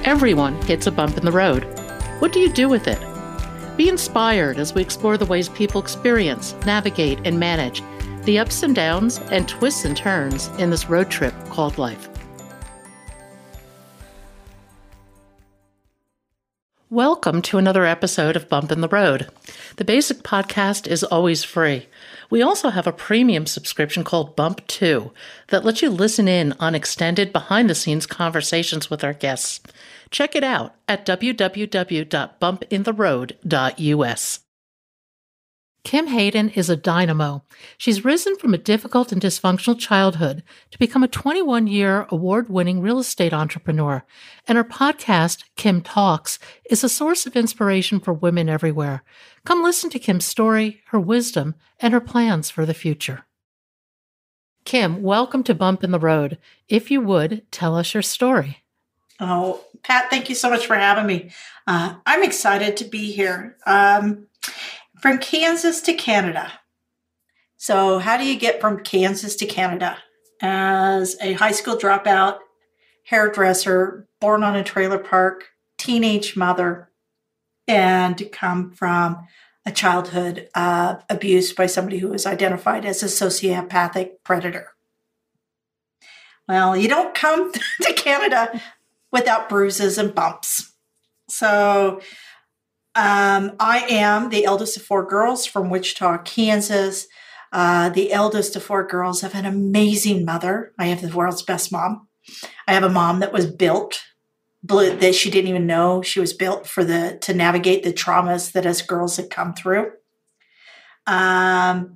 Everyone hits a bump in the road. What do you do with it? Be inspired as we explore the ways people experience, navigate, and manage the ups and downs and twists and turns in this road trip called life. Welcome to another episode of Bump in the Road. The basic podcast is always free. We also have a premium subscription called Bump 2 that lets you listen in on extended behind-the-scenes conversations with our guests. Check it out at www.bumpintheroad.us. Kim Hayden is a dynamo. She's risen from a difficult and dysfunctional childhood to become a 21-year award-winning real estate entrepreneur. And her podcast, Kim Talks, is a source of inspiration for women everywhere. Come listen to Kim's story, her wisdom, and her plans for the future. Kim, welcome to Bump in the Road. If you would, tell us your story. Oh, Pat, thank you so much for having me. I'm excited to be here. From Kansas to Canada. So how do you get from Kansas to Canada? As a high school dropout, hairdresser, born on a trailer park, teenage mother, and to come from a childhood of abuse by somebody who was identified as a sociopathic predator. Well, you don't come to Canada without bruises and bumps. So I am the eldest of four girls from Wichita, Kansas. The eldest of four girls. I have an amazing mother. I have the world's best mom. I have a mom that was built, that she didn't even know she was built to navigate the traumas that us girls had come through. My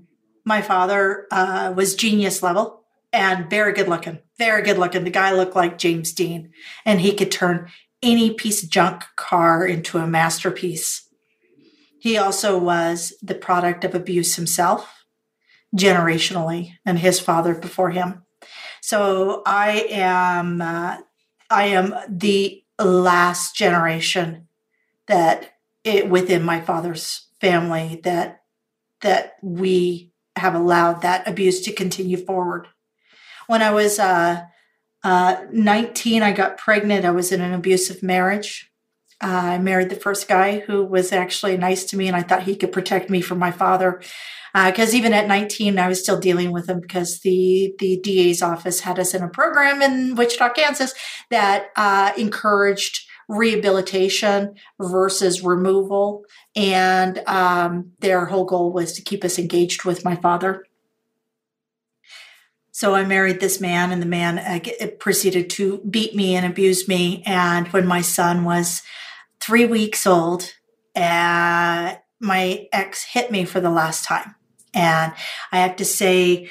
father was genius level and very good looking. Very good looking. The guy looked like James Dean, and he could turn any piece of junk car into a masterpiece. He also was the product of abuse himself, generationally, and his father before him. So I am the last generation within my father's family that we have allowed that abuse to continue forward. When I was 19, I got pregnant. I was in an abusive marriage. I married the first guy who was actually nice to me, and I thought he could protect me from my father. Because even at 19, I was still dealing with him because the DA's office had us in a program in Wichita, Kansas that encouraged rehabilitation versus removal. And their whole goal was to keep us engaged with my father. So I married this man, and the man proceeded to beat me and abuse me. And when my son was 3 weeks old, my ex hit me for the last time. And I have to say,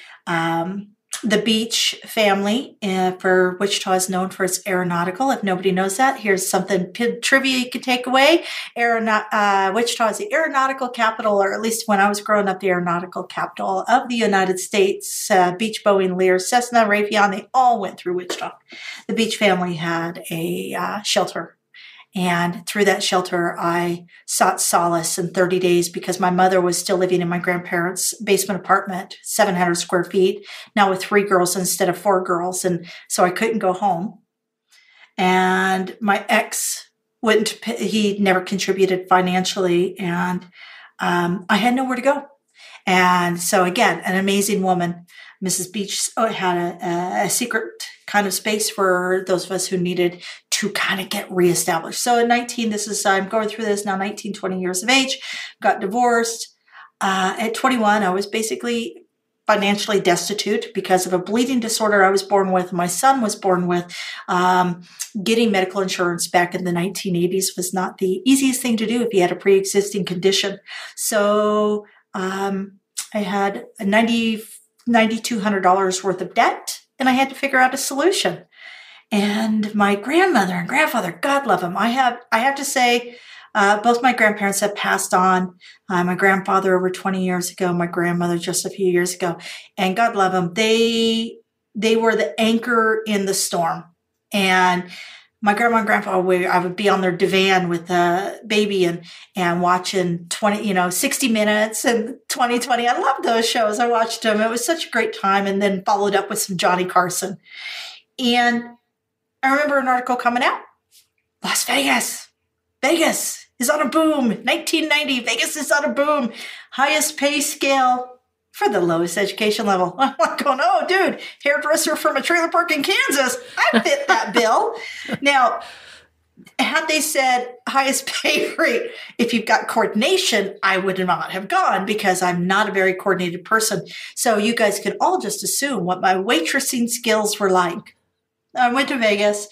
the Beach family for Wichita is known for its aeronautical. If nobody knows that, here's something trivia you could take away. Wichita is the aeronautical capital, or at least when I was growing up, the aeronautical capital of the United States. Beach, Boeing, Lear, Cessna, Raytheon, they all went through Wichita. The Beach family had a shelter. And through that shelter, I sought solace in 30 days because my mother was still living in my grandparents' basement apartment, 700 square feet, now with 3 girls instead of 4 girls. And so I couldn't go home. And my ex he never contributed financially. And I had nowhere to go. And so again, an amazing woman, Mrs. Beach, had a secret kind of space for those of us who needed to kind of get reestablished. So at 19, I'm going through this now, 19, 20 years of age, got divorced. At 21, I was basically financially destitute because of a bleeding disorder I was born with. My son was born with. Getting medical insurance back in the 1980s was not the easiest thing to do if you had a pre-existing condition. So I had $9,200 worth of debt, and I had to figure out a solution. And my grandmother and grandfather, God love them. I have to say, both my grandparents have passed on. My grandfather over 20 years ago, my grandmother just a few years ago, and God love them. They were the anchor in the storm. And my grandma and grandpa, I would be on their divan with the baby and watching 60 Minutes and 2020. I loved those shows. I watched them. It was such a great time. And then followed up with some Johnny Carson. And I remember an article coming out Las Vegas. Vegas is on a boom. 1990, Vegas is on a boom. Highest pay scale for the lowest education level. I'm like going, oh, dude, hairdresser from a trailer park in Kansas. I fit that bill. Now, had they said highest pay rate, if you've got coordination, I would not have gone because I'm not a very coordinated person. So you guys could all just assume what my waitressing skills were like. I went to Vegas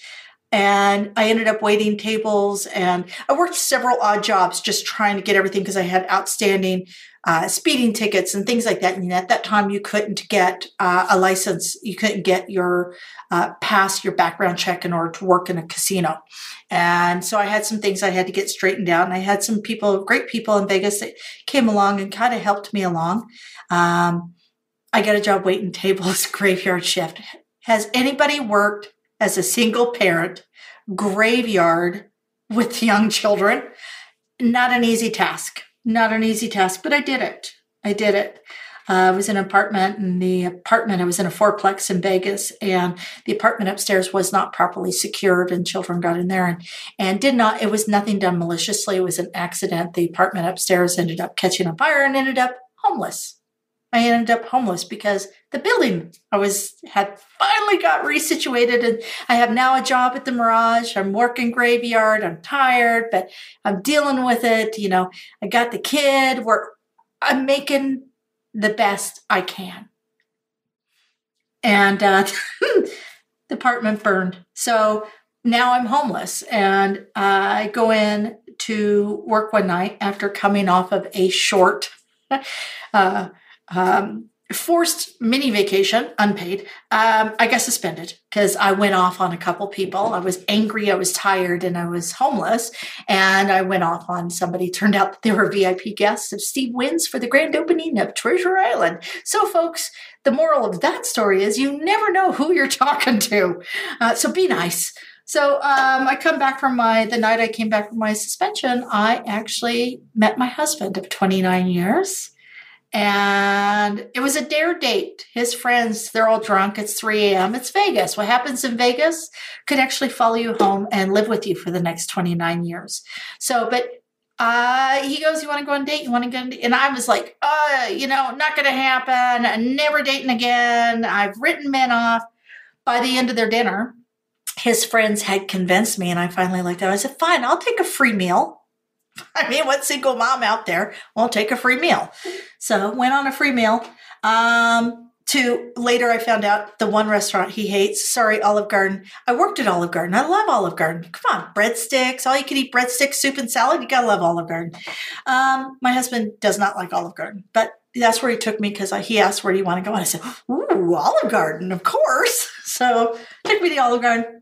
and I ended up waiting tables, and I worked several odd jobs just trying to get everything because I had outstanding speeding tickets and things like that. And at that time, you couldn't get a license. You couldn't get your pass your background check in order to work in a casino. And so I had some things I had to get straightened out. And I had some people, great people in Vegas that came along and kind of helped me along. I got a job waiting tables, graveyard shift. Has anybody worked as a single parent, graveyard with young children? Not an easy task. Not an easy task, but I did it. I was in an apartment, and I was in a fourplex in Vegas, and the apartment upstairs was not properly secured, and children got in there and it was nothing done maliciously. It was an accident. The apartment upstairs ended up catching on fire and ended up homeless. I ended up homeless because the building had finally got resituated, and I have now a job at the Mirage. I'm working graveyard. I'm tired, but I'm dealing with it. I got the kid. I'm making the best I can. And the apartment burned. So now I'm homeless, and I go in to work one night after coming off of a short forced mini vacation, unpaid. I got suspended because I went off on a couple people. I was angry, I was tired, and I was homeless. And I went off on somebody. Turned out that they were VIP guests of Steve Wynn's for the grand opening of Treasure Island. So, folks, the moral of that story is you never know who you're talking to. So be nice. So I come back from the night I came back from my suspension, I actually met my husband of 29 years. And it was a dare date. His friends, they're all drunk. It's 3 a.m. It's Vegas. What happens in Vegas could actually follow you home and live with you for the next 29 years. So, but he goes, you want to go on a date? You want to go on a date? And I was like, not going to happen. I'm never dating again. I've written men off. By the end of their dinner, his friends had convinced me, and I finally liked it. I said, fine, I'll take a free meal. I mean, what single mom out there won't take a free meal? So went on a free meal. Later I found out the one restaurant he hates, sorry, Olive Garden. I worked at Olive Garden. I love Olive Garden. Come on, breadsticks, all you can eat breadsticks, soup and salad. You gotta love Olive Garden. My husband does not like Olive Garden, but that's where he took me because he asked, where do you want to go? And I said, ooh, Olive Garden, of course. So took me to Olive Garden,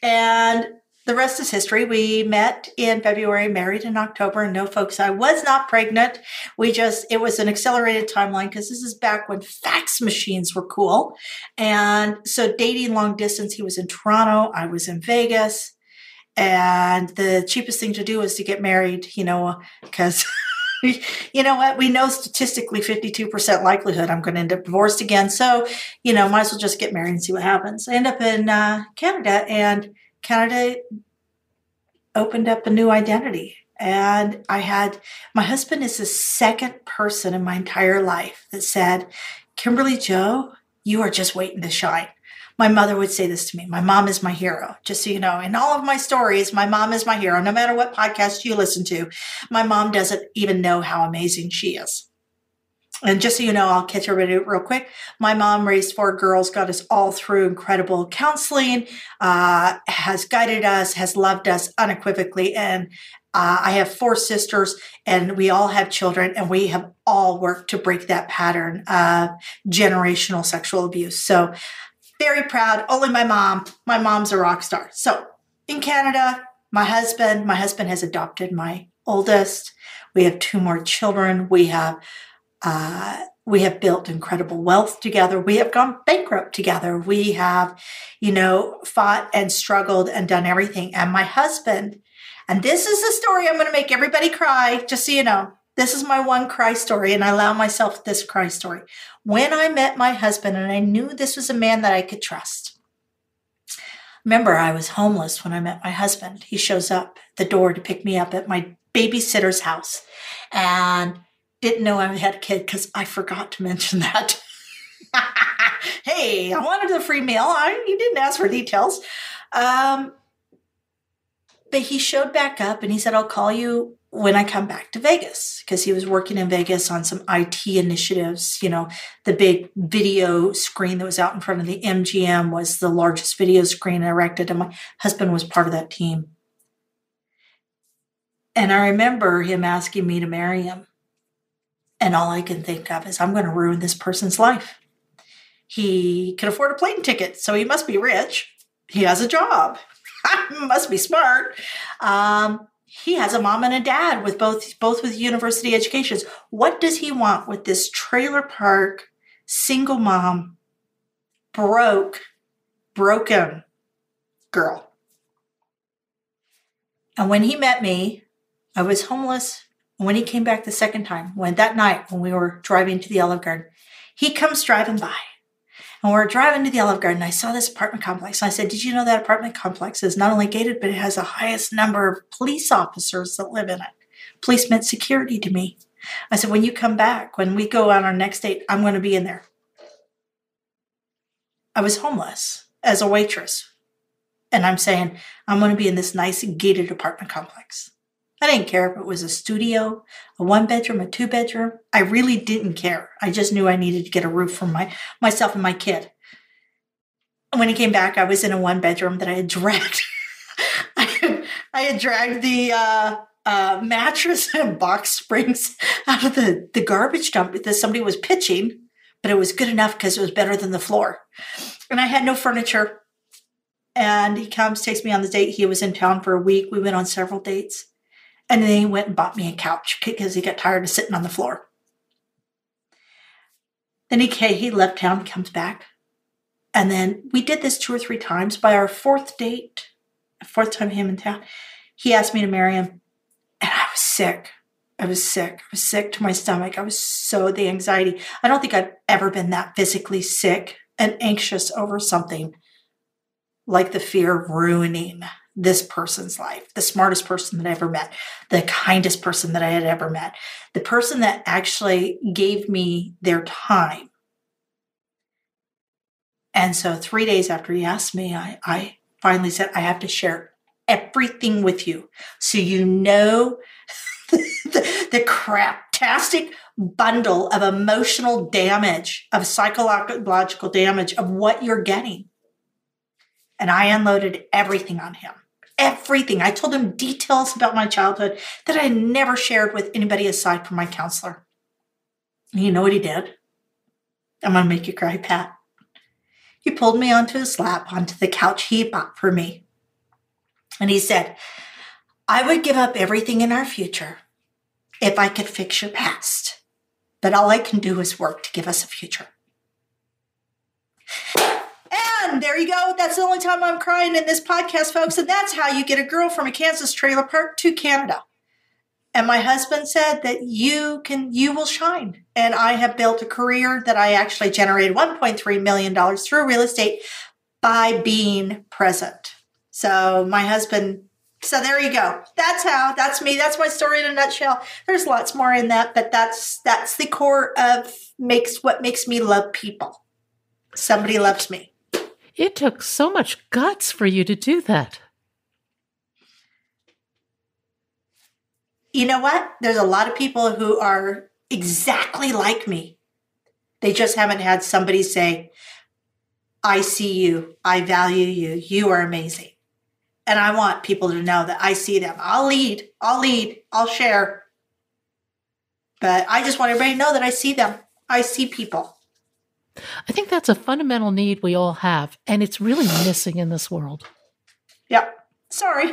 and the rest is history. We met in February, married in October. And no, folks, I was not pregnant. It was an accelerated timeline because this is back when fax machines were cool. And so dating long distance, he was in Toronto, I was in Vegas. And the cheapest thing to do was to get married, because you know what? We know statistically 52% likelihood I'm going to end up divorced again. So, might as well just get married and see what happens. I end up in Canada, and Canada opened up a new identity. And my husband is the second person in my entire life that said, Kimberly Jo, you are just waiting to shine. My mother would say this to me. My mom is my hero. Just so you know, in all of my stories, my mom is my hero. No matter what podcast you listen to, my mom doesn't even know how amazing she is. And just so you know, I'll catch everybody real quick. My mom raised 4 girls, got us all through incredible counseling, has guided us, has loved us unequivocally. And I have 4 sisters, and we all have children, and we have all worked to break that pattern of generational sexual abuse. So very proud. Only my mom's a rock star. So in Canada, my husband has adopted my oldest. We have 2 more children. We have built incredible wealth together. We have gone bankrupt together. We have, fought and struggled and done everything. And my husband, and this is the story I'm going to make everybody cry, just so you know, this is my one cry story, and I allow myself this cry story. When I met my husband and I knew this was a man that I could trust, Remember, I was homeless when I met my husband. He shows up at the door to pick me up at my babysitter's house and didn't know I had a kid because I forgot to mention that. Hey, I wanted the free meal. He didn't ask for details. But he showed back up and he said, I'll call you when I come back to Vegas, because he was working in Vegas on some IT initiatives. You know, the big video screen that was out in front of the MGM was the largest video screen erected, and my husband was part of that team. And I remember him asking me to marry him. And all I can think of is, I'm going to ruin this person's life. He can afford a plane ticket, so he must be rich. He has a job. Must be smart. He has a mom and a dad with both with university educations. What does he want with this trailer park, single mom, broken girl? And when he met me, I was homeless. And when he came back the second time, that night when we were driving to the Olive Garden, he comes driving by. And we're driving to the Olive Garden. I saw this apartment complex. And I said, did you know that apartment complex is not only gated, but it has the highest number of police officers that live in it? Police meant security to me. I said, when you come back, when we go on our next date, I'm going to be in there. I was homeless as a waitress. And I'm saying, I'm going to be in this nice gated apartment complex. I didn't care if it was a studio, a 1-bedroom, a 2-bedroom. I really didn't care. I just knew I needed to get a roof for myself and my kid. And when he came back, I was in a 1-bedroom that I had dragged. I had dragged the mattress and box springs out of the garbage dump because somebody was pitching, but it was good enough because it was better than the floor. And I had no furniture. And he comes, takes me on the date. He was in town for a week. We went on several dates. And then he went and bought me a couch because he got tired of sitting on the floor. Then he left town, comes back. And then we did this 2 or 3 times. By our 4th date, 4th time him in town, he asked me to marry him. And I was sick. I was sick to my stomach. The anxiety. I don't think I've ever been that physically sick and anxious over something like the fear of ruining this person's life, the smartest person that I ever met, the kindest person that I had ever met, the person that actually gave me their time. And so 3 days after he asked me, I finally said, I have to share everything with you so you know the craptastic bundle of emotional damage, of psychological damage of what you're getting. And I unloaded everything on him. Everything. I told him details about my childhood that I never shared with anybody aside from my counselor. And you know what he did? I'm going to make you cry, Pat. He pulled me onto his lap, onto the couch he bought for me. And he said, I would give up everything in our future if I could fix your past. But all I can do is work to give us a future. And there you go. That's the only time I'm crying in this podcast, folks. And that's how you get a girl from a Kansas trailer park to Canada. And my husband said that you will shine. And I have built a career that I actually generated $1.3 million through real estate by being present. So my husband, so there you go. That's me. That's my story in a nutshell. There's lots more in that, but that's the core of what makes me love people. Somebody loves me. It took so much guts for you to do that. You know what? There's a lot of people who are exactly like me. They just haven't had somebody say, I see you. I value you. You are amazing. And I want people to know that I see them. I'll lead. I'll share. But I just want everybody to know that I see them. I see people. I think that's a fundamental need we all have, and it's really missing in this world. Yep. Sorry.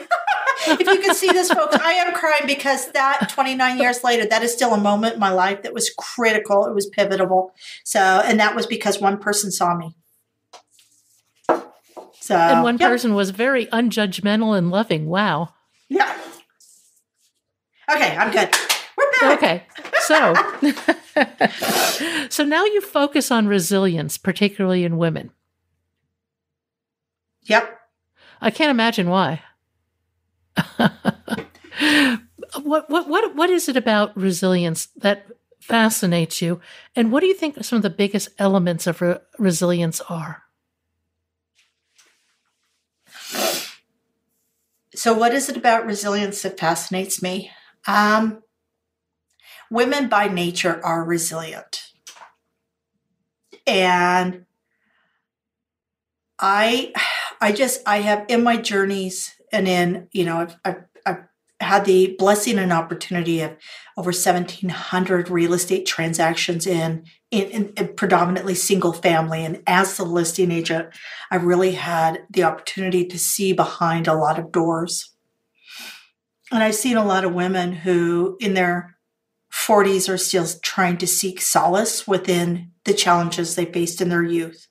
If you could see this, folks, I am crying because that 29 years later, that is still a moment in my life that was critical. It was pivotal. And that was because one person saw me. And one person was very unjudgmental and loving. Wow. Yeah. Okay, I'm good. We're back. Okay. So now you focus on resilience, particularly in women. Yep. I can't imagine why. What is it about resilience that fascinates you? And what do you think some of the biggest elements of resilience are? So, what is it about resilience that fascinates me? Women by nature are resilient. And I have in my journeys and I've had the blessing and opportunity of over 1,700 real estate transactions in predominantly single family. And as the listing agent, I've really had the opportunity to see behind a lot of doors. And I've seen a lot of women who in their 40s are still trying to seek solace within the challenges they faced in their youth,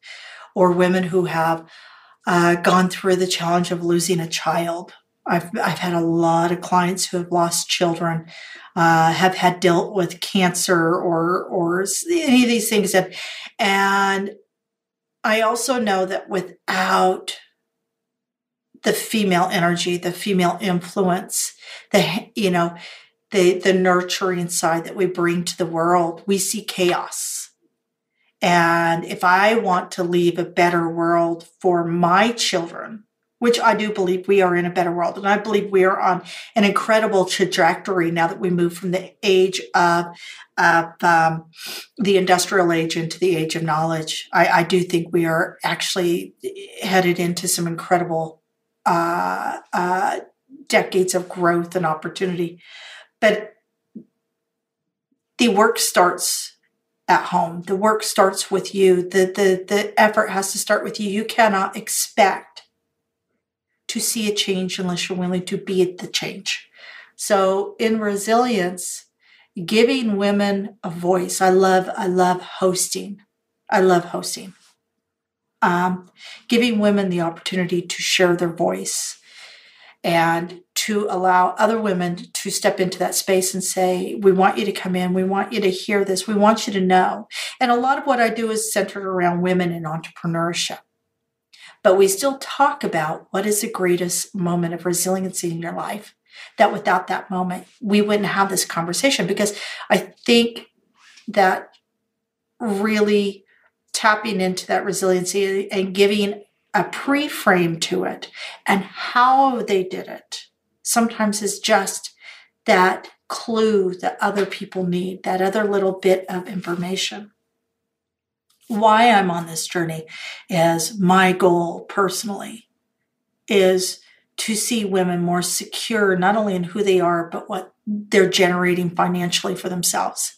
or women who have gone through the challenge of losing a child. I've had a lot of clients who have lost children, have had dealt with cancer or any of these things, and I also know that without the female energy, the female influence, the nurturing side that we bring to the world, we see chaos. And if I want to leave a better world for my children, which I do believe we are in a better world, and I believe we are on an incredible trajectory now that we move from the age of the industrial age into the age of knowledge. I do think we are actually headed into some incredible decades of growth and opportunity. But the work starts at home. The work starts with you. The effort has to start with you. You cannot expect to see a change unless you're willing to be the change. So in resilience, giving women a voice. I love hosting. I love hosting. Giving women the opportunity to share their voice and to allow other women to step into that space and say, we want you to come in. We want you to hear this. We want you to know. And a lot of what I do is centered around women in entrepreneurship. But we still talk about what is the greatest moment of resiliency in your life, that without that moment, we wouldn't have this conversation. Because I think that really tapping into that resiliency and giving a pre-frame to it and how they did it sometimes is just that clue that other people need, that other little bit of information. Why I'm on this journey is my goal personally is to see women more secure, not only in who they are, but what they're generating financially for themselves.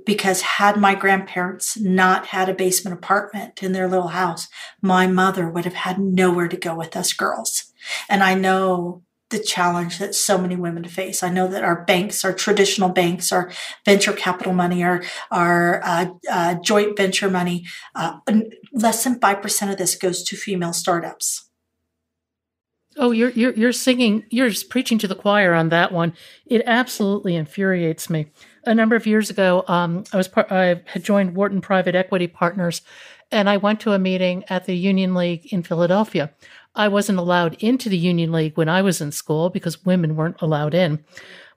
Because had my grandparents not had a basement apartment in their little house, my mother would have had nowhere to go with us girls. And I know the challenge that so many women face. I know that our banks, our traditional banks, our venture capital money, our joint venture money, less than 5% of this goes to female startups. Oh, you're singing, you're just preaching to the choir on that one. It absolutely infuriates me. A number of years ago, I had joined Wharton Private Equity Partners, and I went to a meeting at the Union League in Philadelphia. I wasn't allowed into the Union League when I was in school because women weren't allowed in.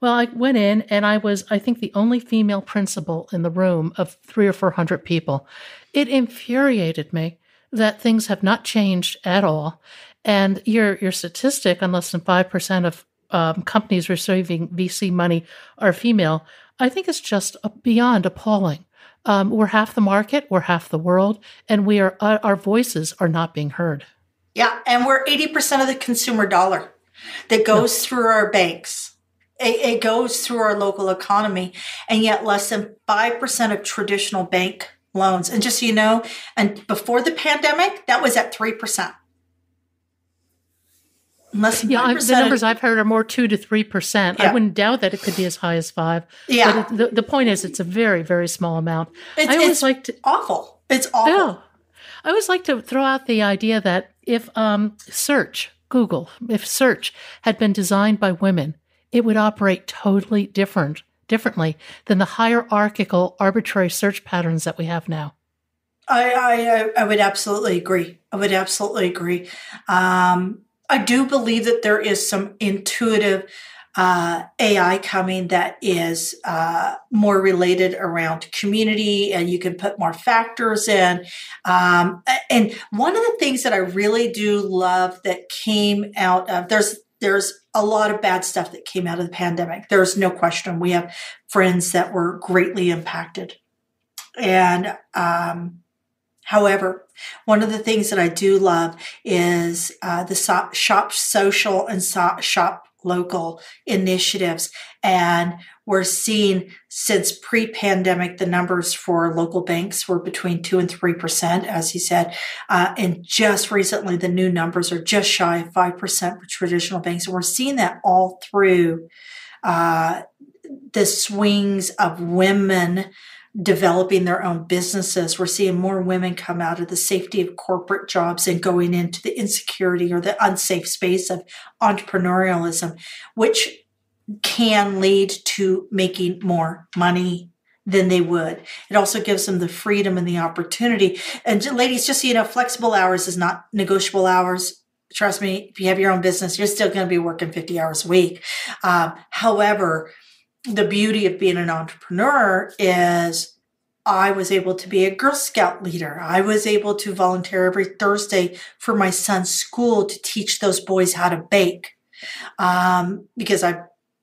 Well, I went in, and I was, I think, the only female principal in the room of 300 or 400 people. It infuriated me that things have not changed at all. And your statistic on less than 5% of companies receiving VC money are female, I think is just beyond appalling. We're half the market, we're half the world, and our voices are not being heard. Yeah, and we're 80% of the consumer dollar that goes through our banks. It goes through our local economy, and yet less than 5% of traditional bank loans. And just so you know, and before the pandemic, that was at 3%. Less than 5%. The numbers I've heard are more 2 to 3%. Yeah. I wouldn't doubt that it could be as high as 5%. Yeah. But the point is, it's a very, very small amount. It's awful. It's awful. Yeah. I always like to throw out the idea that if Google had been designed by women, it would operate totally differently than the hierarchical, arbitrary search patterns that we have now. I would absolutely agree. I I do believe that there is some intuitive AI coming that is more related around community, and you can put more factors in. And one of the things that I really do love that came out of there's a lot of bad stuff that came out of the pandemic. There's no question. We have friends that were greatly impacted, and however, one of the things that I do love is the shop social and shop local initiatives. And we're seeing since pre-pandemic, the numbers for local banks were between 2 and 3%, as he said. And just recently, the new numbers are just shy of 5% for traditional banks. And we're seeing that all through the swings of women developing their own businesses. We're seeing more women come out of the safety of corporate jobs and going into the insecurity or the unsafe space of entrepreneurialism, which can lead to making more money than they would. It also gives them the freedom and the opportunity. And ladies, just so you know, flexible hours is not negotiable hours. Trust me, if you have your own business, you're still going to be working 50 hours a week. However, the beauty of being an entrepreneur is I was able to be a Girl Scout leader. I was able to volunteer every Thursday for my son's school to teach those boys how to bake. Because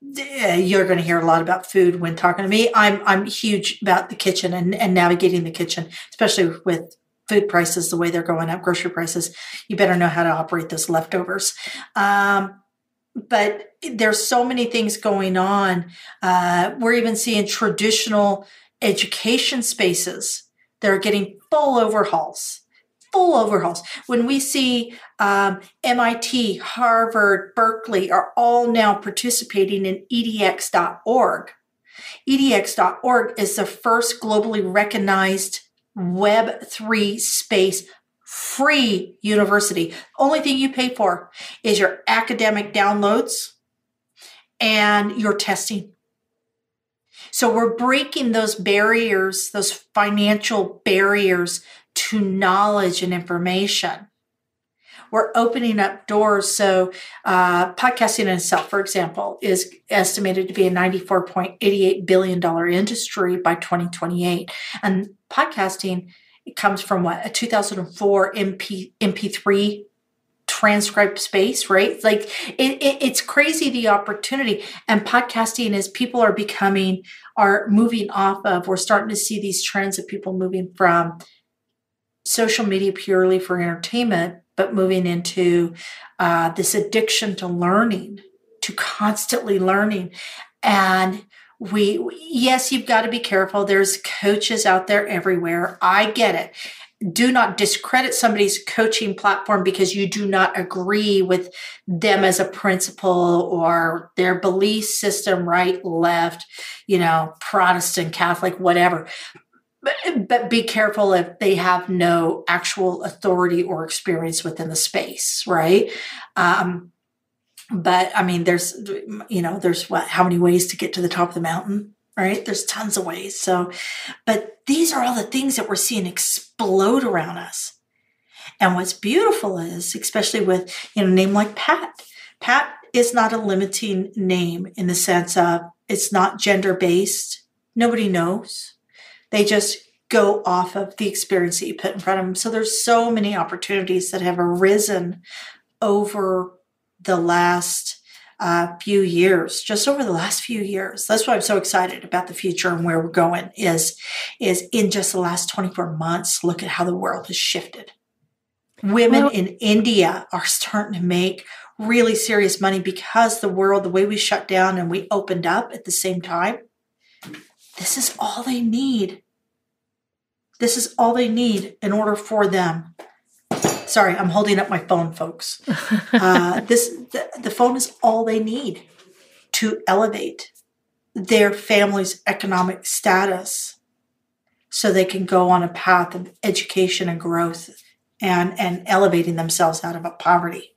you're going to hear a lot about food when talking to me. I'm huge about the kitchen and navigating the kitchen, especially with food prices, the way they're going up, grocery prices. You better know how to operate those leftovers. But there's so many things going on. We're even seeing traditional education spaces that are getting full overhauls. When we see MIT, Harvard, Berkeley are all now participating in edx.org. edx.org is the first globally recognized Web3 space free university. Only thing you pay for is your academic downloads and your testing. So we're breaking those barriers, those financial barriers to knowledge and information. We're opening up doors. So podcasting in itself, for example, is estimated to be a $94.88 billion industry by 2028. And podcasting, it comes from a 2004 MP3 transcribed space, right? Like it's crazy, the opportunity. And podcasting, as people are moving off of, we're starting to see these trends of people moving from social media purely for entertainment, but moving into this addiction to learning, to constantly learning. And yes, you've got to be careful. There's coaches out there everywhere. I get it. Do not discredit somebody's coaching platform because you do not agree with them as a principal or their belief system, right, left, Protestant, Catholic, whatever. But be careful if they have no actual authority or experience within the space, right? But I mean, there's how many ways to get to the top of the mountain, right? There's tons of ways. So, but these are all the things that we're seeing explode around us. And what's beautiful is, especially with, a name like Pat. Pat is not a limiting name in the sense of it's not gender-based. Nobody knows. They just go off of the experience that you put in front of them. So there's so many opportunities that have arisen over the last few years, just over the last few years. That's why I'm so excited about the future and where we're going is in just the last 24 months, look at how the world has shifted. Women in India are starting to make really serious money because the way we shut down and we opened up at the same time. This is all they need. This is all they need in order for them. Sorry, I'm holding up my phone, folks. The phone is all they need to elevate their family's economic status so they can go on a path of education and growth and elevating themselves out of poverty.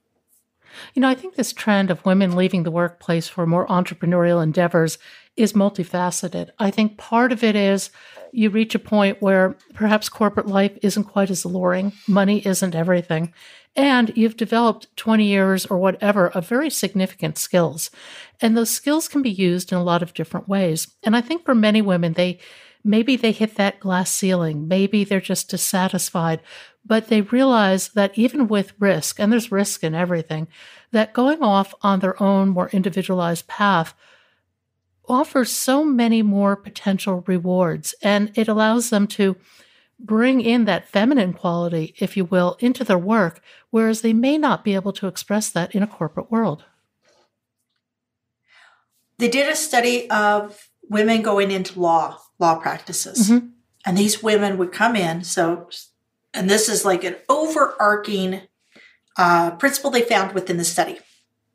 I think this trend of women leaving the workplace for more entrepreneurial endeavors is multifaceted. I think part of it is you reach a point where perhaps corporate life isn't quite as alluring, money isn't everything, and you've developed 20 years or whatever of very significant skills. And those skills can be used in a lot of different ways. And I think for many women, maybe they hit that glass ceiling, maybe they're just dissatisfied, but they realize that even with risk, and there's risk in everything, that going off on their own more individualized path offers so many more potential rewards, and it allows them to bring in that feminine quality, if you will, into their work, whereas they may not be able to express that in a corporate world. They did a study of women going into law practices. Mm-hmm. And these women would come in. And this is like an overarching principle they found within the study.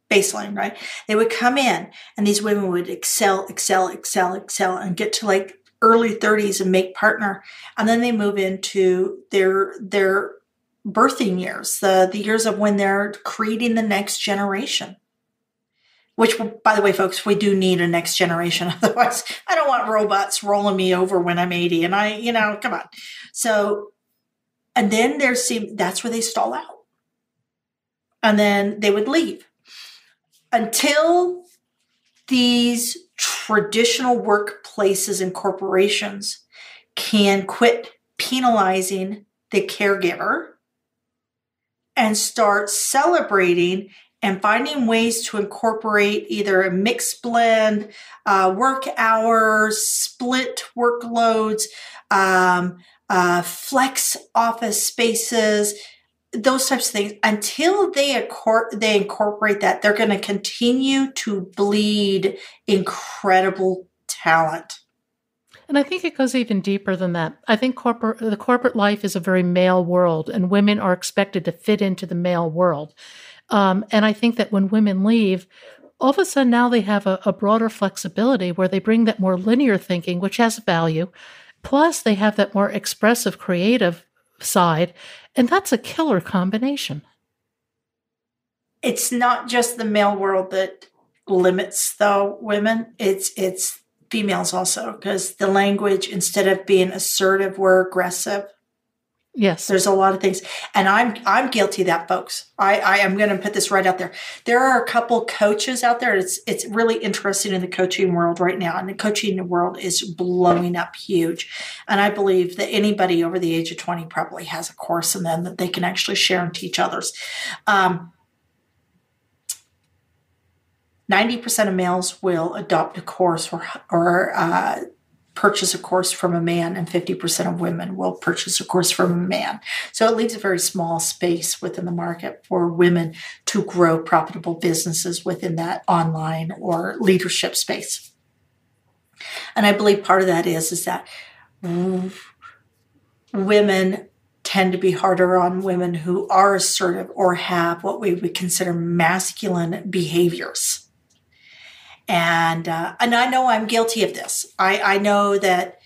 Baseline, right? They would come in and these women would excel, and get to like early 30s and make partner. And then they move into their birthing years, the years of when they're creating the next generation. Which, by the way, folks, we do need a next generation. Otherwise, I don't want robots rolling me over when I'm 80. And come on. So, and then that's where they stall out. And then they would leave. Until these traditional workplaces and corporations can quit penalizing the caregiver and start celebrating and finding ways to incorporate either a mixed blend, work hours, split workloads, flex office spaces, those types of things. Until they incorporate that, they're going to continue to bleed incredible talent. And I think it goes even deeper than that. I think the corporate life is a very male world, and women are expected to fit into the male world. And I think that when women leave, all of a sudden now they have a broader flexibility where they bring that more linear thinking, which has value. Plus, they have that more expressive, creative side. And that's a killer combination. It's not just the male world that limits, though, women. It's females also, because the language, instead of being assertive, we're aggressive. Yes. There's a lot of things. And I'm guilty of that, folks. I am going to put this right out there. There are a couple coaches out there. It's really interesting in the coaching world right now. And the coaching world is blowing up huge. And I believe that anybody over the age of 20 probably has a course in them that they can actually share and teach others. 90% of males will adopt a course or purchase a course from a man, and 50% of women will purchase a course from a man. So it leaves a very small space within the market for women to grow profitable businesses within that online or leadership space. And I believe part of that is that women tend to be harder on women who are assertive or have what we would consider masculine behaviors. And I know I'm guilty of this. I know that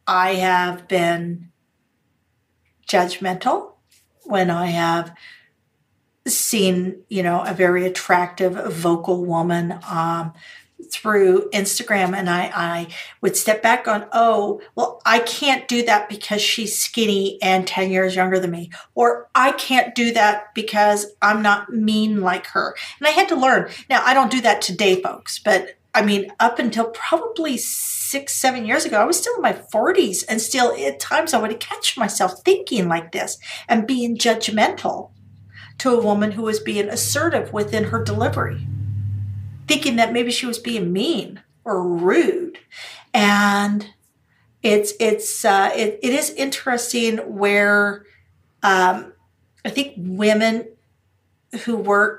I have been judgmental when I have seen, a very attractive vocal woman through Instagram, and I would step back on, oh, well, I can't do that because she's skinny and 10 years younger than me, or I can't do that because I'm not mean like her. And I had to learn. Now, I don't do that today, folks, but up until probably 6-7 years ago, I was still in my 40s, and still at times I would catch myself thinking like this and being judgmental to a woman who was being assertive within her delivery, thinking that maybe she was being mean or rude. And it is interesting where I think women who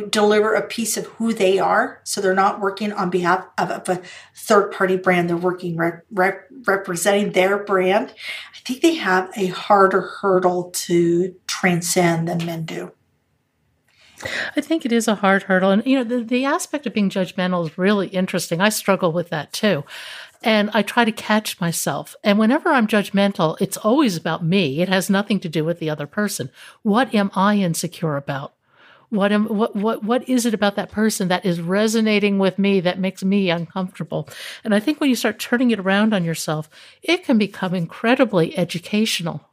deliver a piece of who they are, so they're not working on behalf of a third-party brand, they're working representing their brand, I think they have a harder hurdle to transcend than men do. I think it is a hard hurdle. And, the aspect of being judgmental is really interesting. I struggle with that too. And I try to catch myself. And whenever I'm judgmental, it's always about me. It has nothing to do with the other person. What am I insecure about? What is it about that person that is resonating with me that makes me uncomfortable? And I think when you start turning it around on yourself, it can become incredibly educational.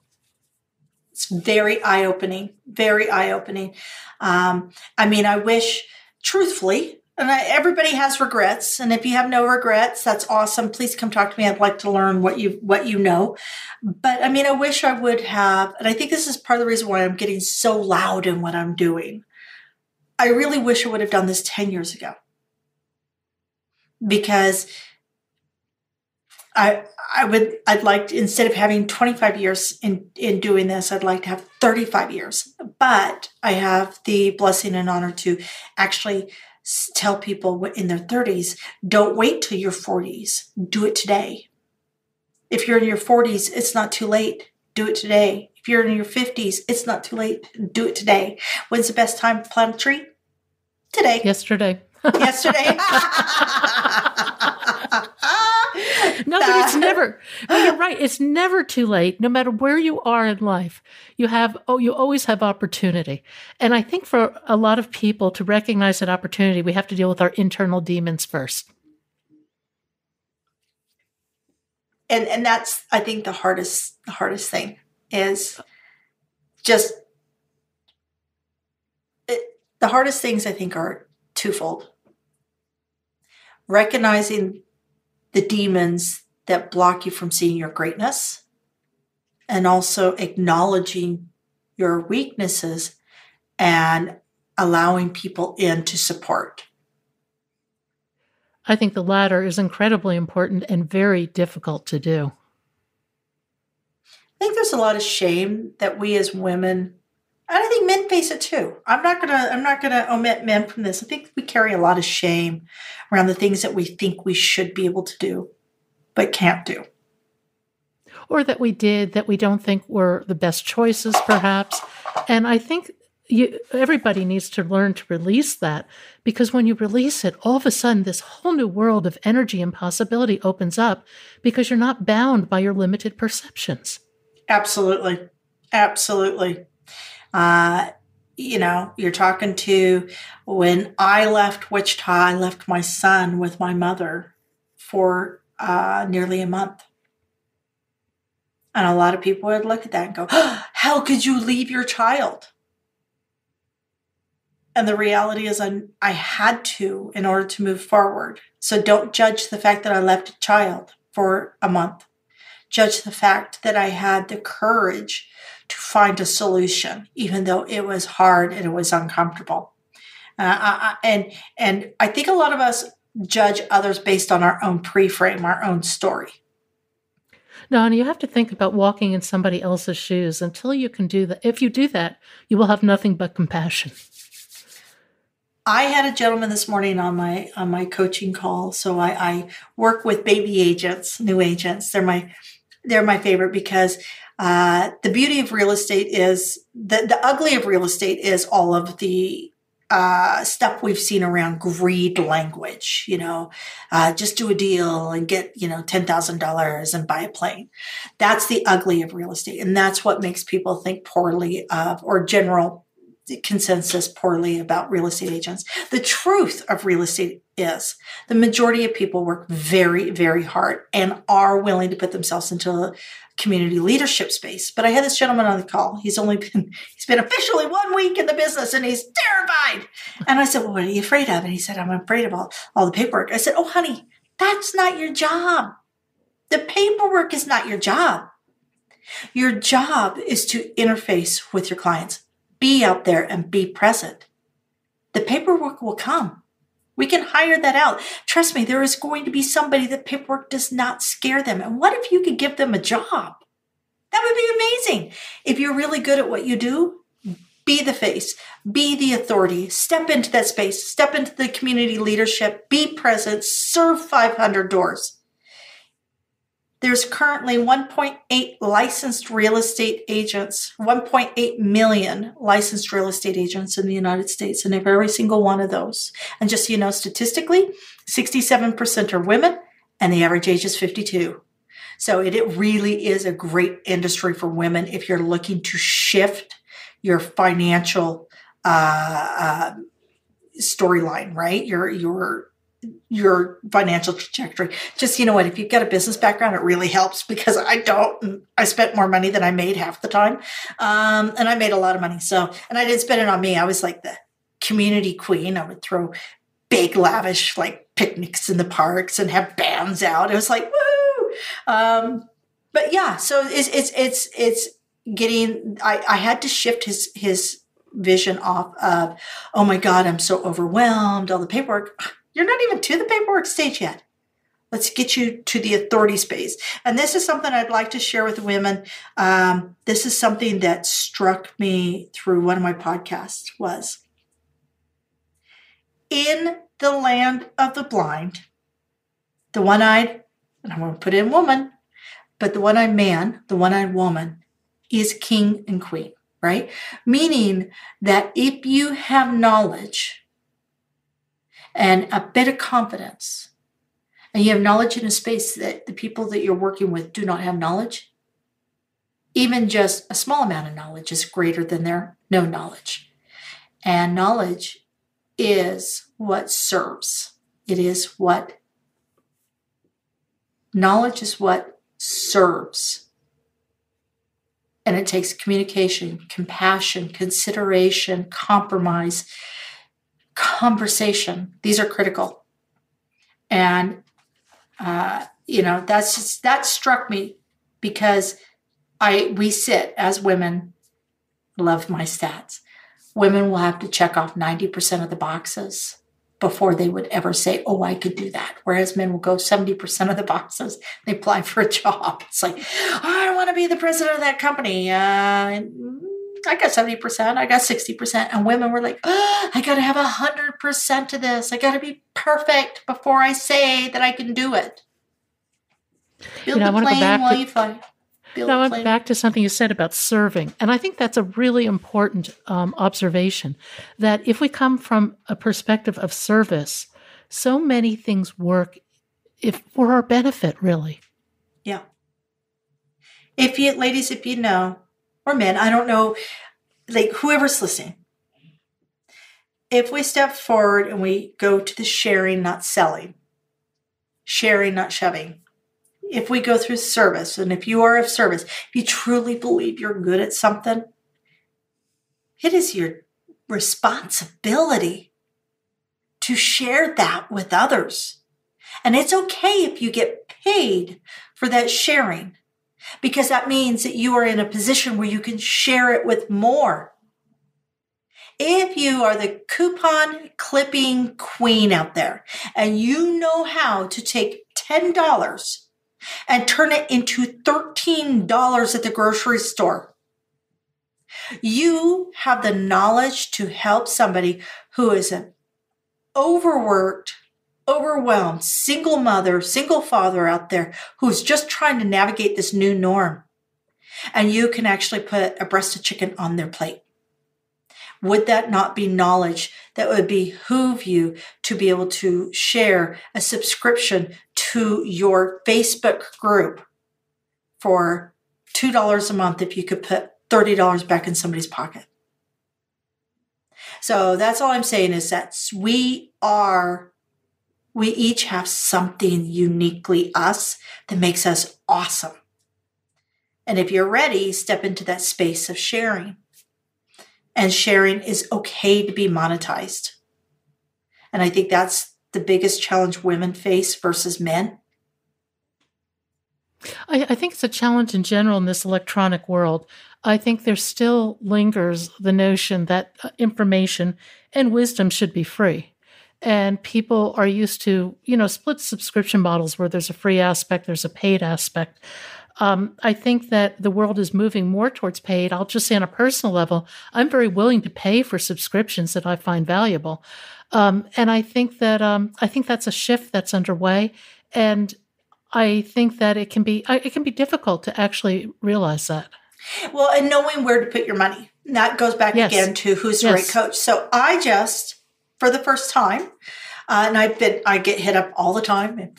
It's very eye-opening, very eye-opening. I wish, truthfully, and everybody has regrets. And if you have no regrets, that's awesome. Please come talk to me. I'd like to learn what you know. But I wish I would have, and I think this is part of the reason why I'm getting so loud in what I'm doing. I really wish I would have done this 10 years ago, because I'd like to, instead of having 25 years in doing this, I'd like to have 35 years. But I have the blessing and honor to actually tell people in their 30s, don't wait till your 40s. Do it today. If you're in your 40s, it's not too late. Do it today. If you're in your 50s, it's not too late. Do it today. When's the best time to plant a tree? Today. Yesterday. Yesterday. No, but it's never. But you're right. It's never too late. No matter where you are in life, you always have opportunity. And I think for a lot of people to recognize that opportunity, we have to deal with our internal demons first. And that's, I think, the hardest thing is just the hardest things, I think, are twofold. Recognizing the demons that block you from seeing your greatness, and also acknowledging your weaknesses and allowing people in to support. I think the latter is incredibly important and very difficult to do. I think there's a lot of shame that we as women, and I think men face it too. I'm not gonna omit men from this. I think we carry a lot of shame around the things that we think we should be able to do, but can't do. Or that we did that we don't think were the best choices, perhaps. And I think everybody needs to learn to release that, because when you release it, all of a sudden this whole new world of energy and possibility opens up, because you're not bound by your limited perceptions. Absolutely. Absolutely. You're talking to, when I left Wichita, I left my son with my mother for nearly a month. And a lot of people would look at that and go, oh, how could you leave your child? And the reality is I had to in order to move forward. So don't judge the fact that I left a child for a month. Judge the fact that I had the courage to find a solution, even though it was hard and it was uncomfortable. And I think a lot of us judge others based on our own pre-frame, our own story. No, and you have to think about walking in somebody else's shoes. Until you can do that, if you do that, you will have nothing but compassion. I had a gentleman this morning on my coaching call. So I work with baby agents, new agents. They're my favorite, because the beauty of real estate is the ugly of real estate is all of the stuff we've seen around greed language, just do a deal and get, $10,000 and buy a plane. That's the ugly of real estate. And that's what makes people think poorly of, or general consensus poorly about real estate agents. The truth of real estate is the majority of people work very, very hard and are willing to put themselves into a community leadership space. But I had this gentleman on the call. He's been officially 1 week in the business and he's terrified. And I said, well, what are you afraid of? And he said, I'm afraid of all the paperwork. I said, oh, honey, that's not your job. The paperwork is not your job. Your job is to interface with your clients. Be out there and be present. The paperwork will come. We can hire that out. Trust me, there is going to be somebody that paperwork does not scare them. And what if you could give them a job? That would be amazing. If you're really good at what you do, be the face, be the authority, step into that space, step into the community leadership, be present, serve 500 doors. There's currently 1.8 licensed real estate agents, 1.8 million licensed real estate agents in the United States. And if every single one of those, and just so you know, statistically, 67% are women and the average age is 52. So it really is a great industry for women if you're looking to shift your financial storyline, right? Your financial trajectory. Just, you know what, if you've got a business background, it really helps, because I don't. I spent more money than I made half the time. And I made a lot of money. And I didn't spend it on me. I was like the community queen. I would throw big, lavish, like picnics in the parks and have bands out. It was like, woo! But yeah, so it's getting, I had to shift his vision off of, oh my God, I'm so overwhelmed, all the paperwork. You're not even to the paperwork stage yet. Let's get you to the authority space. And this is something I'd like to share with women. This is something that struck me through one of my podcasts was, in the land of the blind, the one-eyed, and I'm going to put in woman, but the one-eyed man, the one-eyed woman is king and queen, right? Meaning that if you have knowledge and a bit of confidence, and you have knowledge in a space that the people that you're working with do not have knowledge, even just a small amount of knowledge is greater than their no knowledge. And knowledge is what serves. Knowledge is what serves. And it takes communication, compassion, consideration, compromise, conversation. These are critical. And, that struck me, because we sit as women, love my stats. Women will have to check off 90% of the boxes before they would ever say, oh, I could do that. Whereas men will go 70% of the boxes. They apply for a job. It's like, oh, I want to be the president of that company. I got 70%. I got 60%. And women were like, oh, I got to have 100% of this. I got to be perfect before I say that I can do it. Build the plane while you fly. I went back to something you said about serving. And I think that's a really important observation, that if we come from a perspective of service, so many things work for our benefit, really. Yeah. Ladies, if you know, or men, I don't know, like whoever's listening, if we step forward and we go to the sharing, not selling, sharing, not shoving, if we go through service, and if you are of service, if you truly believe you're good at something, it is your responsibility to share that with others. And it's okay if you get paid for that sharing, because that means that you are in a position where you can share it with more. If you are the coupon clipping queen out there and you know how to take $10 and turn it into $13 at the grocery store, you have the knowledge to help somebody who is an overworked, overwhelmed single mother, single father out there who's just trying to navigate this new norm. And you can actually put a breast of chicken on their plate. Would that not be knowledge that would behoove you to be able to share a subscription to your Facebook group for $2 a month if you could put $30 back in somebody's pocket? So that's all I'm saying, is that we each have something uniquely us that makes us awesome. And if you're ready, step into that space of sharing. And sharing is okay to be monetized. And I think that's the biggest challenge women face versus men. I think it's a challenge in general in this electronic world. I think there still lingers the notion that information and wisdom should be free. And people are used to, split subscription models where there's a free aspect, there's a paid aspect. I think that the world is moving more towards paid. I'll just say on a personal level, I'm very willing to pay for subscriptions that I find valuable. And I think that's a shift that's underway. And I think that it can be difficult to actually realize that. Well, and knowing where to put your money. That goes back again to who's the right coach. So I just, for the first time, and I get hit up all the time,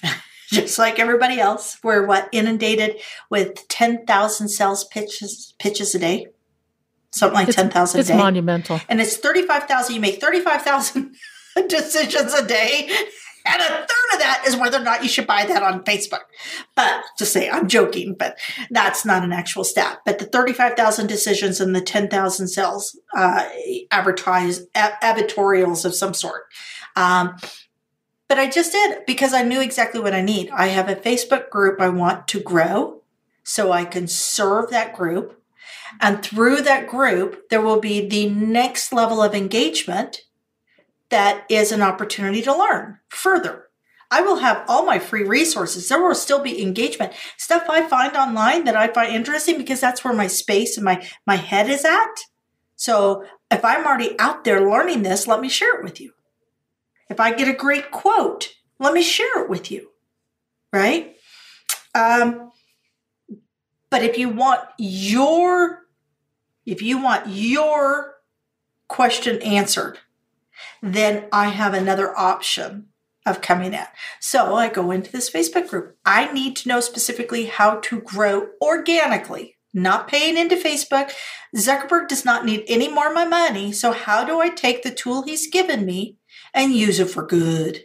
just like everybody else. We're inundated with 10,000 sales pitches a day. something like 10,000 a day. It's monumental. And it's 35,000. You make 35,000 decisions a day. And a third of that is whether or not you should buy that on Facebook. But just say, I'm joking, but that's not an actual stat. But the 35,000 decisions and the 10,000 sales, advertorials of some sort. But I just did because I knew exactly what I need. I have a Facebook group I want to grow so I can serve that group. And through that group, there will be the next level of engagement that is an opportunity to learn further. I will have all my free resources. There will still be engagement. Stuff I find online that I find interesting because that's where my space and my head is at. So if I'm already out there learning this, let me share it with you. If I get a great quote, let me share it with you, right? But if you want your question answered, then I have another option of coming in. So I go into this Facebook group. I need to know specifically how to grow organically, not paying into Facebook. Zuckerberg does not need any more of my money. So how do I take the tool he's given me and use it for good?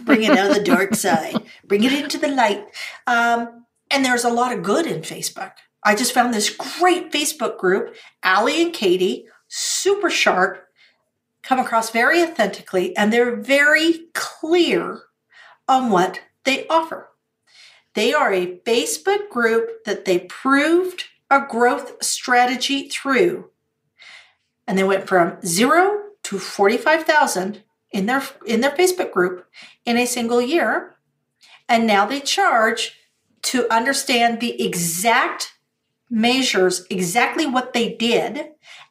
Bring it out of the dark side, bring it into the light. And there's a lot of good in Facebook. I just found this great Facebook group, Allie and Katie, super sharp, come across very authentically, and they're very clear on what they offer. They are a Facebook group that they proved a growth strategy through. And they went from 0 to 45,000 in their Facebook group in a single year. And now they charge to understand the exact measures, exactly what they did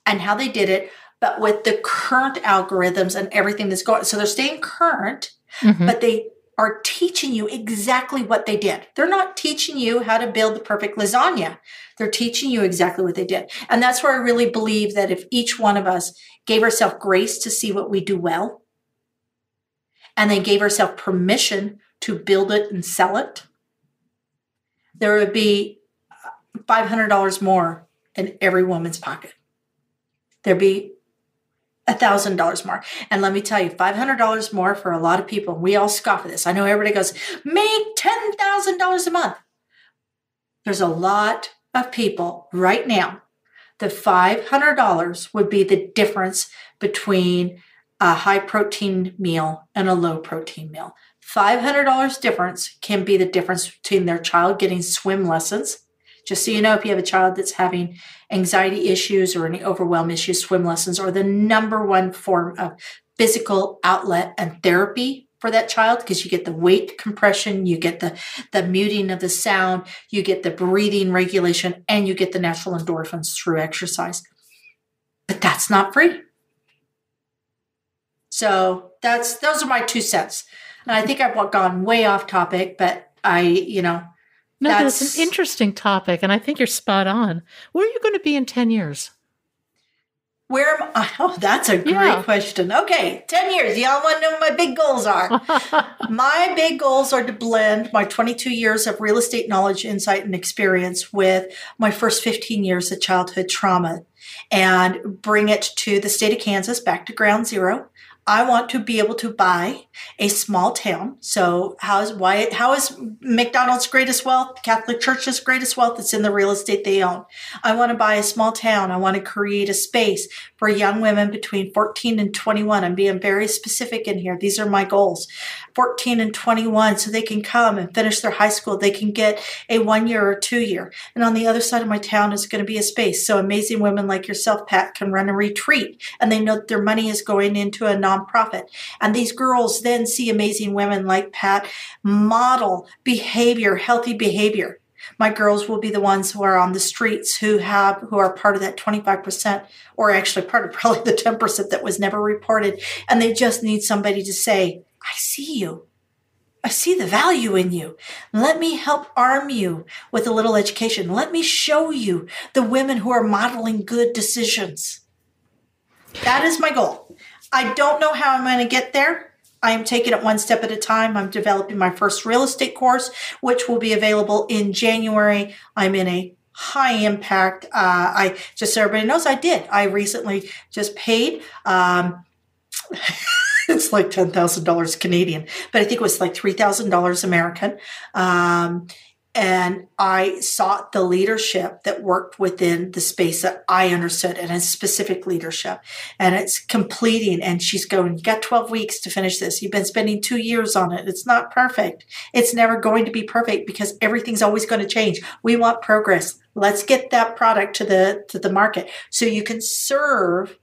and how they did it, but with the current algorithms and everything that's going. So they're staying current, but they are teaching you exactly what they did. They're not teaching you how to build the perfect lasagna. They're teaching you exactly what they did. And that's where I really believe that if each one of us gave ourselves grace to see what we do well, and then gave ourselves permission to build it and sell it, there would be $500 more in every woman's pocket. There'd be $1,000 more. And let me tell you, $500 more for a lot of people. We all scoff at this. I know everybody goes, make $10,000 a month. There's a lot of people right now. The $500 would be the difference between a high protein meal and a low protein meal. $500 difference can be the difference between their child getting swim lessons. Just so you know, if you have a child that's having anxiety issues or any overwhelm issues, swim lessons are the number one form of physical outlet and therapy for that child, because you get the weight compression, you get the muting of the sound, you get the breathing regulation, and you get the natural endorphins through exercise. But that's not free. So those are my 2 cents. And I think I've gone way off topic, but No, that's an interesting topic, and I think you're spot on. Where are you going to be in 10 years? Where am I? Oh, that's a great question. Okay, 10 years. Y'all want to know what my big goals are? My big goals are to blend my 22 years of real estate knowledge, insight, and experience with my first 15 years of childhood trauma and bring it to the state of Kansas, back to ground zero. I want to be able to buy a small town. So how is McDonald's greatest wealth, Catholic Church's greatest wealth? It's in the real estate they own. I want to buy a small town. I want to create a space for young women between 14 and 21. I'm being very specific in here. These are my goals. 14 and 21, so they can come and finish their high school. They can get a 1 year or 2 year. And on the other side of my town is going to be a space so amazing women like yourself, Pat, can run a retreat. And they know that their money is going into a nonprofit. And these girls then see amazing women like Pat model behavior, healthy behavior. My girls will be the ones who are on the streets who are part of that 25%, or actually part of probably the 10% that was never reported. And they just need somebody to say, I see you. I see the value in you. Let me help arm you with a little education. Let me show you the women who are modeling good decisions. That is my goal. I don't know how I'm going to get there. I am taking it one step at a time. I'm developing my first real estate course, which will be available in January. I'm in a high impact. I just so everybody knows, I did. I recently just paid. It's like $10,000 Canadian, but I think it was like $3,000 American. And I sought the leadership that worked within the space that I understood, and a specific leadership. And it's completing. And she's going, you got 12 weeks to finish this. You've been spending 2 years on it. It's not perfect. It's never going to be perfect because everything's always going to change. We want progress. Let's get that product to the market so you can serve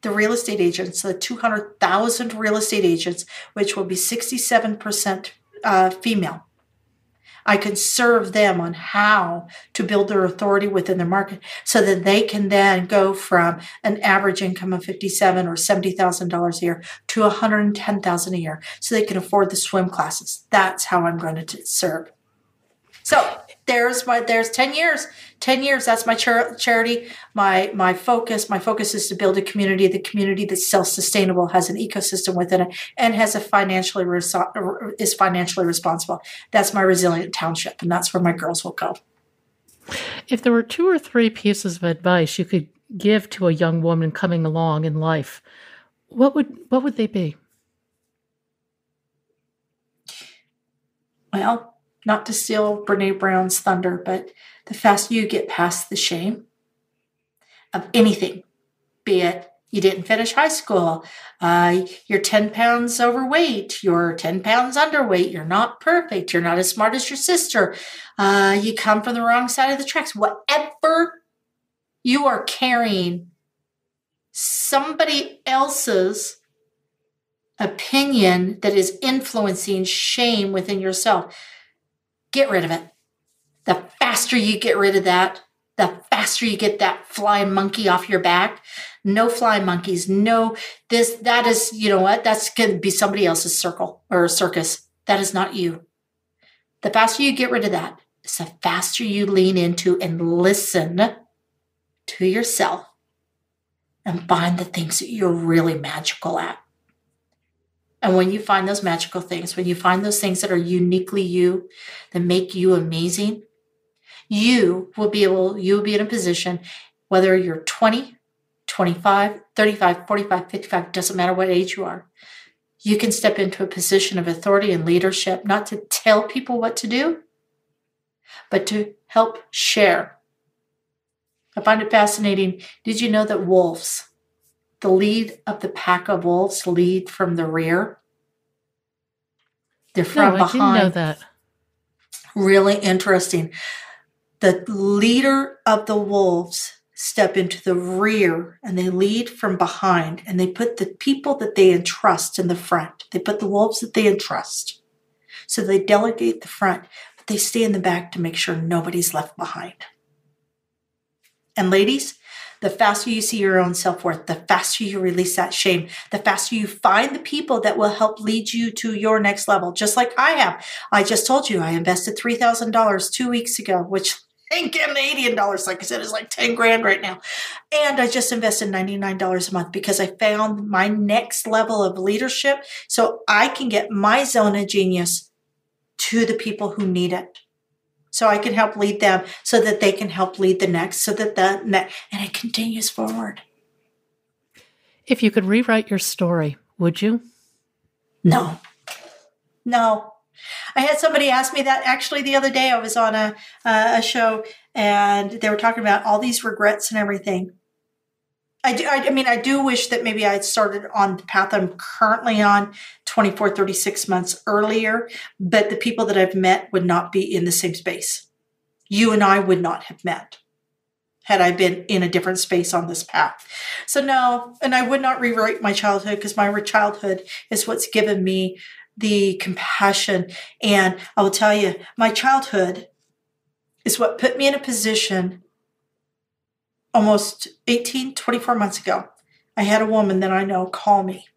the real estate agents, the 200,000 real estate agents, which will be 67% female. I can serve them on how to build their authority within their market so that they can then go from an average income of $57,000 or $70,000 a year to $110,000 a year so they can afford the swim classes. That's how I'm going to serve. So there's 10 years. 10 years, that's my charity. My focus is to build the community that's self-sustainable, has an ecosystem within it, and has is financially responsible. That's my resilient township, and that's where my girls will go. If there were 2 or 3 pieces of advice you could give to a young woman coming along in life, what would they be? Well, not to steal Brene Brown's thunder, but the faster you get past the shame of anything, be it you didn't finish high school, you're 10 pounds overweight, you're 10 pounds underweight, you're not perfect, you're not as smart as your sister, you come from the wrong side of the tracks, whatever you are carrying, somebody else's opinion that is influencing shame within yourself. Get rid of it. The faster you get rid of that, the faster you get that flying monkey off your back. No flying monkeys. No, that is, you know what? That's going to be somebody else's circle or circus. That is not you. The faster you get rid of that, is the faster you lean into and listen to yourself and find the things that you're really magical at. And when you find those magical things, when you find those things that are uniquely you, that make you amazing, you will be in a position, whether you're 20, 25, 35, 45, 55, doesn't matter what age you are, you can step into a position of authority and leadership, not to tell people what to do, but to help share. I find it fascinating. Did you know that wolves, the lead of the pack of wolves, lead from the rear? They're from behind. I didn't know that. Really interesting. The leader of the wolves step into the rear and they lead from behind, and they put the people that they entrust in the front. They put the wolves that they entrust. So they delegate the front, but they stay in the back to make sure nobody's left behind. And ladies, the faster you see your own self-worth, the faster you release that shame, the faster you find the people that will help lead you to your next level, just like I have. I just told you I invested $3,000 2 weeks ago, which in Canadian dollars, like I said, is like 10 grand right now. And I just invested $99 a month because I found my next level of leadership so I can get my zone of genius to the people who need it. So I can help lead them so that they can help lead the next, so that and it continues forward. If you could rewrite your story, would you? No. I had somebody ask me that actually the other day. I was on a show and they were talking about all these regrets and everything. I do wish that maybe I had started on the path I'm currently on 24, 36 months earlier, but the people that I've met would not be in the same space. You and I would not have met had I been in a different space on this path. So no, and I would not rewrite my childhood because my childhood is what's given me the compassion. And I will tell you, my childhood is what put me in a position almost 24 months ago. I had a woman that I know call me.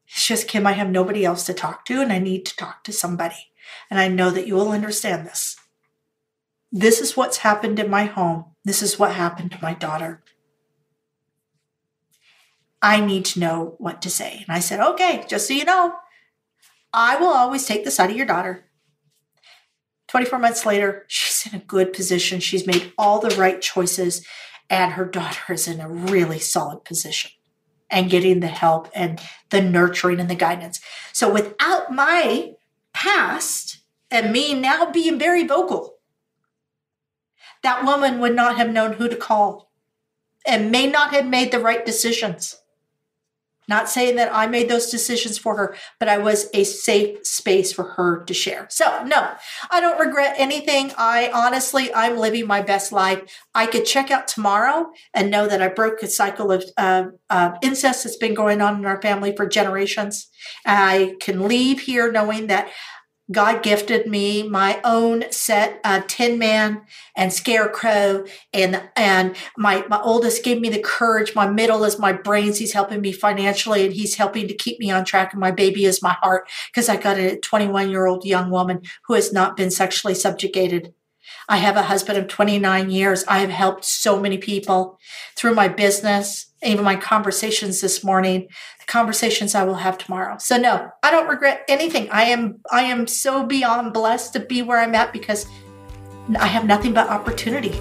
It's just, Kim, I have nobody else to talk to, and I need to talk to somebody. And I know that you will understand this. This is what's happened in my home. This is what happened to my daughter. I need to know what to say. And I said, okay, just so you know, I will always take the side of your daughter. 24 months later, she's in a good position. She's made all the right choices, and her daughter is in a really solid position and getting the help and the nurturing and the guidance. So without my past and me now being very vocal, that woman would not have known who to call and may not have made the right decisions. Not saying that I made those decisions for her, but I was a safe space for her to share. So no, I don't regret anything. I'm living my best life. I could check out tomorrow and know that I broke a cycle of incest that's been going on in our family for generations. I can leave here knowing that God gifted me my own set of Tin Man and Scarecrow, and my oldest gave me the courage. My middle is my brains. He's helping me financially, and he's helping to keep me on track. And my baby is my heart, because I got a 21-year-old young woman who has not been sexually subjugated. I have a husband of 29 years. I have helped so many people through my business, even my conversations this morning, the conversations I will have tomorrow. So no, I don't regret anything. I am so beyond blessed to be where I'm at, because I have nothing but opportunity.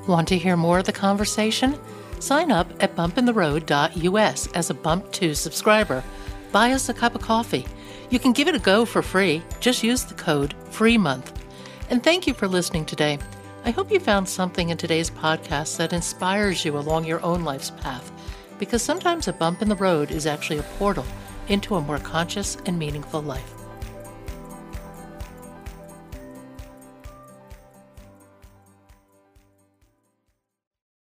Want to hear more of the conversation? Sign up at bumpintheroad.us as a Bump 2 subscriber. Buy us a cup of coffee. You can give it a go for free. Just use the code FREEMONTH. And thank you for listening today. I hope you found something in today's podcast that inspires you along your own life's path, because sometimes a bump in the road is actually a portal into a more conscious and meaningful life.